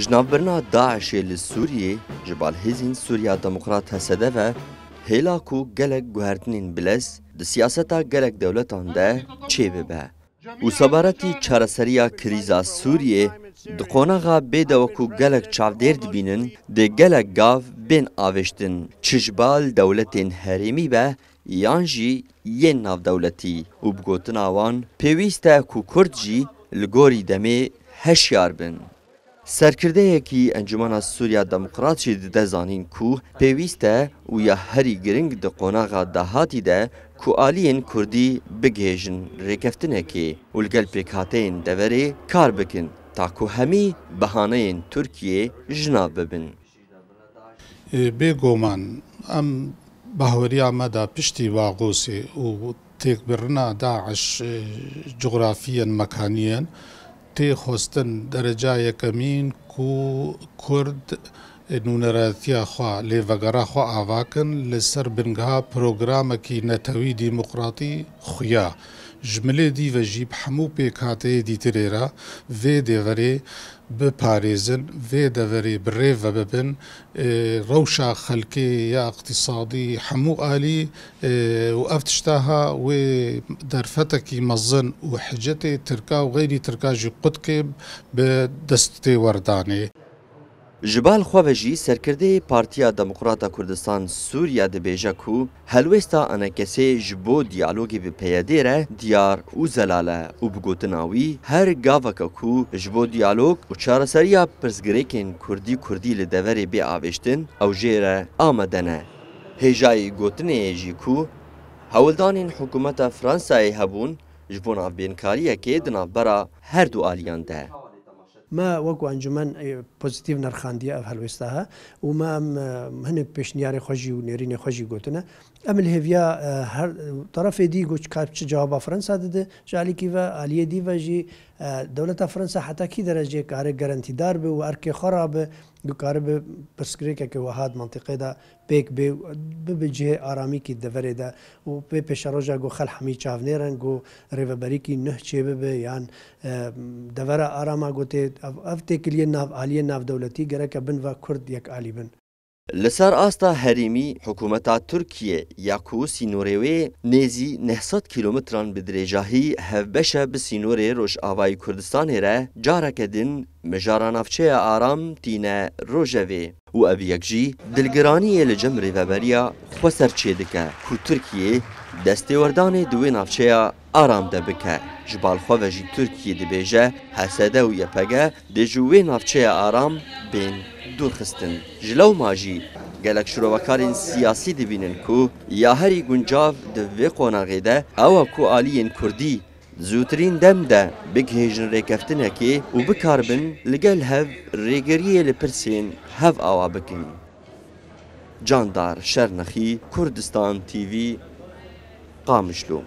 جنابرنا داعش لسوریه جبال هزین سوریا دموکرات هسده و هلاکو گلک گوهرتنین بلس د سیاستا گلک دولتان ده چه ببه و سبارتی چارسریا کریزا سوریه د قونغا بدوکو گلک چاودیر دبینن د گلک گاو بین آوشتن چجبال دولتین هریمی به یانجی ین ناو دولتی و بگوتن آوان پیویسته کو کرد جی لگوری دمه هشیار بن. سرکردهیکی انجمن سوریا دموکراتی ده زانین کو پیوسته و یا هری گرنگ ده قوناغا دهاتی ده کو آلین کردی بگیجن ریکفتنه که ولگل پیکاتین دوره کار بکن تا کو همی بهانه ترکیه جناب ببن. بگومان ام باوری آمده پشتی واقعی و تکبرنا داعش جغرافیاً مکانیاً تی خواستن درجه یکمین کو کرد نونراتیا خوا لیوگرا خوا آواکن لسر بنگها پروگرام کی نتوی دیمقراطی خویا جمله دی و جیب حمو پیکاته دی تریرا و دیوری بپاريزن في دوري بالريف ببن روشة خلقي يا اقتصادي حمو آلي وأفتشتاها ودرفتكي مظن وحجتي تركا وغيري تركا جي قدكي بدستي ورداني جبال خوابجی سرکرده پارتیا دموکراتا کردستان سوریا دبیجه کو هلوستا انکسی جبو دیالوگی به پیاده ره دیار و زلاله و بگوتناوی هر گاوکا کو جبو دیالوگ و چارسریا پرزگریکن کردی لدوری بی آوشتن او جیره آمدنه. هجای گوتنه جی کو هولدانین حکومت فرانسای هبون جبون آبینکاریه که دنابرا هر دو آلیان ده. ما وەکو ئەنجومەن پۆزیتیڤ نرخاندیە ئەو هەلوێستاها و ما هەنێک پێشنیاری خۆشی و نێرینی خۆشی گوتنە ئەم هێڤیا هەر طرفێ دی گوچ کاچ جوابا فرەنسا دەدە ژالیکی و ئالیە دیڤژی دەولەتە فرەنسا حتاکی دەرەجێ کارێ گەرانتیدار بێ و ئەرکێ خۆڕا بێ دوکارە بێ پرسکرێکێکە وهات منتیقێدا پێک بێ ببجێ ئارامیکی دەڤەرێدا و پێ پێشە ڕۆژە گۆ خەل هەمی چاونێرن گۆ ڕێڤەبەریکی نەه چێ ببێ یان دەڤەرە ئاراما گوتێ ئەف تێکلیە ناو ئالیە ناودەولەتی گەرەکە بن و کورد یەک ئالی بن. لسر آستا هریمی حکومتا ترکیه یاکو سینوریوی نیزی 900 کیلومتران بدرجاهی هفبشه به سینوری روش آوای کردستان ره جارک دن مجاران افچه آرام تینه روژوی و ابی یکجی دلگرانی لجم ریوبریا خوصر چه دکه که ترکیه دستوردان دوی نافچه آرام ده بکه جبال خواه ترکیه ده بیجه حسده و یپگه ده جوی نافچه آرام بین دور خستن جلو ماجی گلک شروعکارین سیاسی دبینن کو یا هری گنجاو دوی قوناغی ده او کو آلیین کردی زوترین دم ده بگهیجن ریکفتنه که و بکاربن لگل هف ریگریه لپرسین هف آوا بکن. جاندار شرنخی کردستان تیوی قامشلو